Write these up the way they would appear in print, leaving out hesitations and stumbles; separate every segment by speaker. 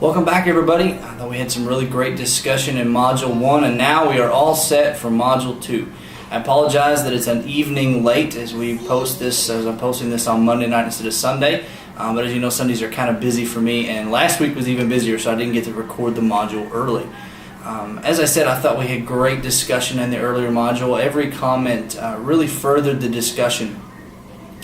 Speaker 1: Welcome back, everybody. I thought we had some really great discussion in Module 1, and now we are all set for Module 2. I apologize that it's an evening late as we post this, as I'm posting this on Monday night instead of Sunday. But as you know, Sundays are kind of busy for me, and last week was even busier, so I didn't get to record the module early. As I said, I thought we had great discussion in the earlier module. Every comment really furthered the discussion.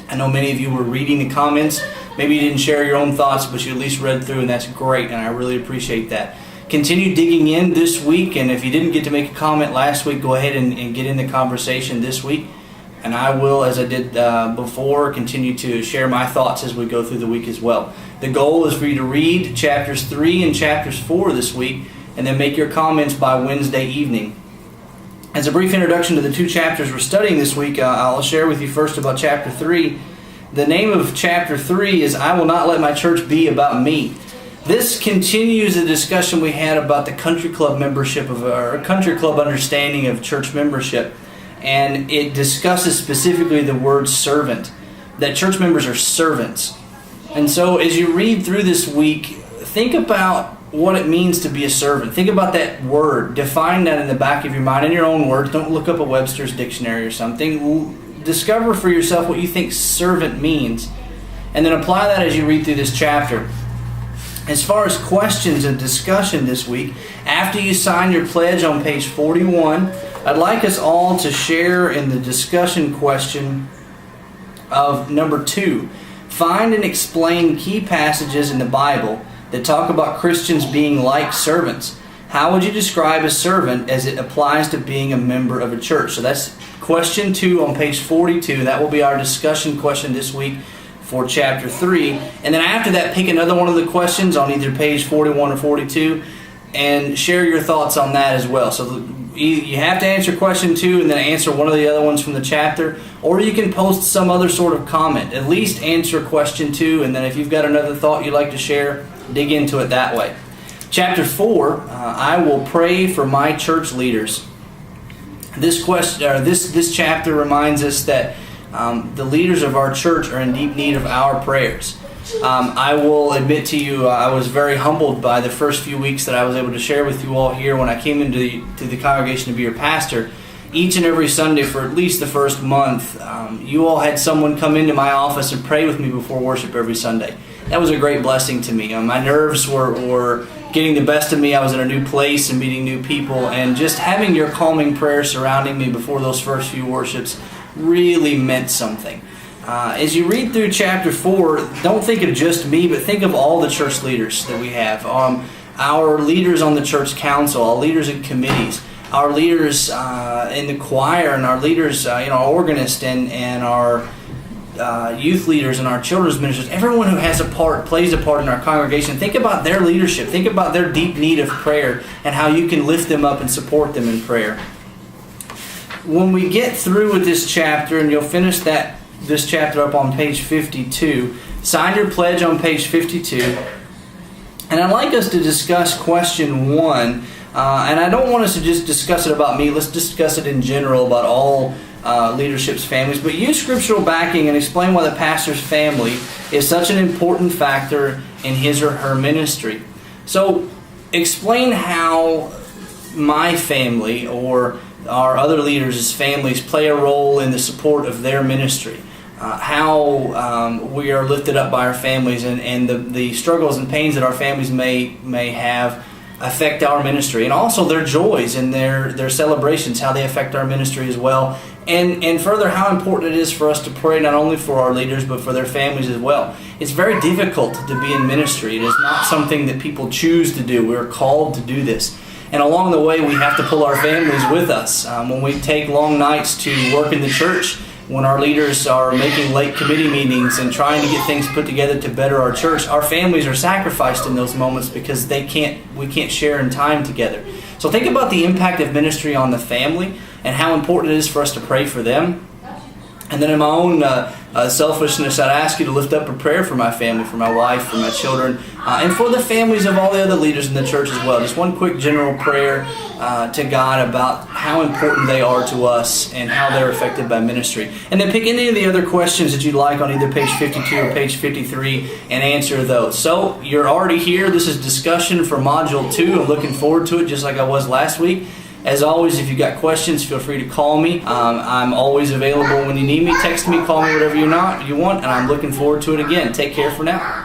Speaker 1: I know many of you were reading the comments. Maybe you didn't share your own thoughts, but you at least read through, and that's great, and I really appreciate that. Continue digging in this week, and if you didn't get to make a comment last week, go ahead and get in the conversation this week. And I will, as I did before, continue to share my thoughts as we go through the week as well. The goal is for you to read chapters 3 and chapters 4 this week, and then make your comments by Wednesday evening. As a brief introduction to the two chapters we're studying this week, I'll share with you first about chapter 3. The name of chapter 3 is I Will Not Let My Church Be About Me. This continues the discussion we had about the country club membership, or country club understanding of church membership. And it discusses specifically the word servant, that church members are servants. And so as you read through this week, think about what it means to be a servant. Think about that word. Define that in the back of your mind in your own words. Don't look up a Webster's dictionary or something. Discover for yourself what you think servant means, and then apply that as you read through this chapter. As far as questions and discussion this week, after you sign your pledge on page 41, I'd like us all to share in the discussion question of number 2. Find and explain key passages in the Bible that talk about Christians being like servants. How would you describe a servant as it applies to being a member of a church? So that's question 2 on page 42. That will be our discussion question this week for chapter 3. And then after that, pick another one of the questions on either page 41 or 42 and share your thoughts on that as well. So you have to answer question 2 and then answer one of the other ones from the chapter, or you can post some other sort of comment. At least answer question 2, and then if you've got another thought you'd like to share, dig into it that way. Chapter 4, I will pray for my church leaders. This chapter reminds us that the leaders of our church are in deep need of our prayers. I will admit to you, I was very humbled by the first few weeks that I was able to share with you all here when I came into the congregation to be your pastor. Each and every Sunday for at least the first month, you all had someone come into my office and pray with me before worship every Sunday. That was a great blessing to me. My nerves were getting the best of me. I was in a new place and meeting new people, and just having your calming prayers surrounding me before those first few worships really meant something. As you read through chapter 4, don't think of just me, but think of all the church leaders that we have. Our leaders on the church council, our leaders in committees, our leaders in the choir, and our leaders, our organist and our youth leaders and our children's ministers. Everyone who has a part, plays a part in our congregation. Think about their leadership. Think about their deep need of prayer and how you can lift them up and support them in prayer. When we get through with this chapter, and you'll finish this chapter up on page 52, sign your pledge on page 52. And I'd like us to discuss question 1. And I don't want us to just discuss it about me. Let's discuss it in general about all leadership's families. But use scriptural backing and explain why the pastor's family is such an important factor in his or her ministry. So explain how my family or our other leaders' families play a role in the support of their ministry. How we are lifted up by our families, and the struggles and pains that our families may have affect our ministry, and also their joys and their celebrations, how they affect our ministry as well, and further how important it is for us to pray not only for our leaders but for their families as well. It's very difficult to be in ministry. It is not something that people choose to do. We're called to do this. And along the way, we have to pull our families with us. When we take long nights to work in the church, when our leaders are making late committee meetings and trying to get things put together to better our church, our families are sacrificed in those moments because we can't share in time together. So think about the impact of ministry on the family and how important it is for us to pray for them. And then in my own selfishness, I'd ask you to lift up a prayer for my family, for my wife, for my children, and for the families of all the other leaders in the church as well. Just one quick general prayer to God about how important they are to us and how they're affected by ministry. And then pick any of the other questions that you'd like on either page 52 or page 53 and answer those. So you're already here. This is discussion for Module 2. I'm looking forward to it just like I was last week. As always, if you've got questions, feel free to call me. I'm always available when you need me. Text me, call me, whatever you want, and I'm looking forward to it again. Take care for now.